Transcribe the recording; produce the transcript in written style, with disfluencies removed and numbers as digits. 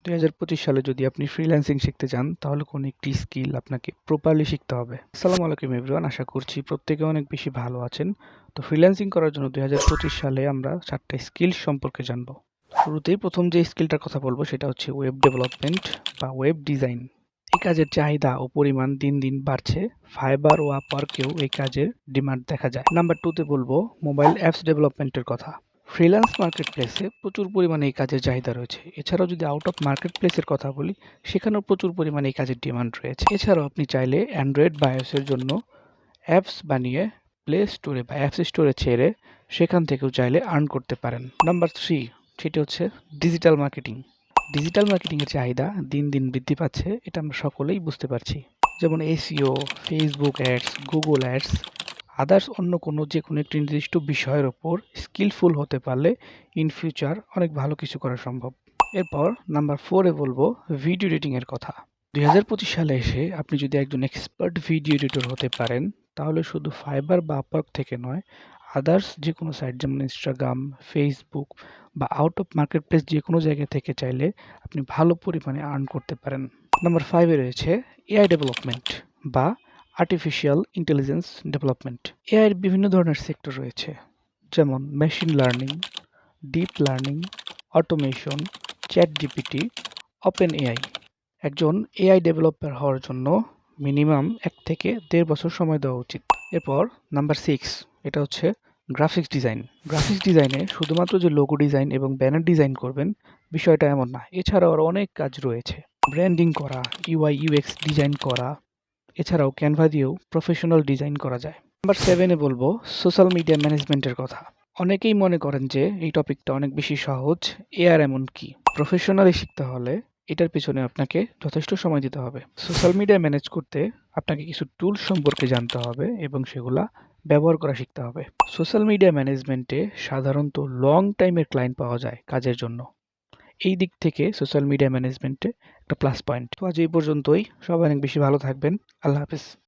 2025 সালে যদি আপনি ফ্রিল্যান্সিং শিখতে চান তাহলে কোনো একটি স্কিল আপনাকে প্রপারলি শিখতে হবে। আসসালামু আলাইকুম এভরিওয়ান, আশা করছি প্রত্যেকে অনেক বেশি ভালো আছেন। তো ফ্রিল্যান্সিং করার জন্য 2025 সালে আমরা 4টা স্কিল সম্পর্কে জানবো। শুরুতেই প্রথম যে স্কিলটার কথা বলবো সেটা হচ্ছে ওয়েব ডেভেলপমেন্ট বা ওয়েব ডিজাইন। এই কাজের চাহিদা ও পরিমাণ দিন দিন বাড়ছে। ফাইবার ও আপওয়ার্কেও এই কাজের ডিমান্ড দেখা যায়। নাম্বার 2তে বলবো মোবাইল অ্যাপস ডেভেলপমেন্টের কথা। ফ্রিল্যান্স মার্কেটপ্লেসে প্রচুর পরিমাণে এই কাজের চাহিদা রয়েছে। এছাড়াও যদি আউট অফ মার্কেটপ্লেসের কথা বলি, সেখানেও প্রচুর পরিমাণে এই কাজের ডিমান্ড রয়েছে। এছাড়াও আপনি চাইলে অ্যান্ড্রয়েড বা iOS এর জন্য অ্যাপস বানিয়ে প্লে স্টোরে বা অ্যাপস স্টোরে ছেড়ে সেখান থেকেও চাইলে আর্ন করতে পারেন। নাম্বার 3, সেটি হচ্ছে ডিজিটাল মার্কেটিং। ডিজিটাল মার্কেটিংয়ের চাহিদা দিন দিন বৃদ্ধি পাচ্ছে, এটা আমরা সকলেই বুঝতে পারছি। যেমন SEO, Facebook ads, Google ads, others অন্য যে কোনো একটি নির্দিষ্ট বিষয়ের ওপর স্কিলফুল হতে পারলে ইন ফিউচার অনেক ভালো কিছু করা সম্ভব। এরপর নাম্বার 4-এ বলবো ভিডিও এডিটিংয়ের কথা। 2025 সালে এসে আপনি যদি একজন এক্সপার্ট ভিডিও এডিটর হতে পারেন, তাহলে শুধু ফাইবার বা আপওয়ার্ক থেকে নয়, আদার্স যে কোনো সাইট যেমন ইনস্টাগ্রাম, ফেসবুক বা আউট অফ মার্কেটপ্লেস যে কোনো জায়গা থেকে চাইলে আপনি ভালো পরিমাণে আর্ন করতে পারেন। নাম্বার 5-এ রয়েছে এআই ডেভেলপমেন্ট বা আর্টিফিশিয়াল ইন্টেলিজেন্স ডেভেলপমেন্ট। এআইয়ের বিভিন্ন ধরনের সেক্টর রয়েছে, যেমন machine learning, deep learning, automation, chat GPT, open AI. একজন এআই ডেভেলপার হওয়ার জন্য মিনিমাম 1 থেকে 1.5 বছর সময় দেওয়া উচিত। এরপর নাম্বার 6, এটা হচ্ছে গ্রাফিক্স ডিজাইন। গ্রাফিক্স ডিজাইনে শুধুমাত্র যে লোগো ডিজাইন এবং ব্যানার ডিজাইন করবেন বিষয়টা এমন না, এছাড়াও আরও অনেক কাজ রয়েছে। ব্র্যান্ডিং করা, ইউআই ইউএক্স ডিজাইন করা, এছাড়াও ক্যানভা দিয়েও প্রফেশনাল ডিজাইন করা যায়। নাম্বার 7-এ বলবো সোশ্যাল মিডিয়া ম্যানেজমেন্টের কথা। অনেকেই মনে করেন যে এই টপিকটা অনেক বেশি সহজ, আর এমন কি। প্রফেশনালি শিখতে হলে এটার পিছনে আপনাকে যথেষ্ট সময় দিতে হবে। সোশ্যাল মিডিয়া ম্যানেজ করতে আপনাকে কিছু টুলস সম্পর্কে জানতে হবে এবং সেগুলা ব্যবহার করা শিখতে হবে। সোশ্যাল মিডিয়া ম্যানেজমেন্টে সাধারণত লং টাইমের ক্লায়েন্ট পাওয়া যায় কাজের জন্য। এই দিক থেকে সোশ্যাল মিডিয়া ম্যানেজমেন্টে একটা প্লাস পয়েন্ট। তো আজ এই পর্যন্তই। সবাই অনেক বেশি ভালো থাকবেন। আল্লাহ হাফেজ।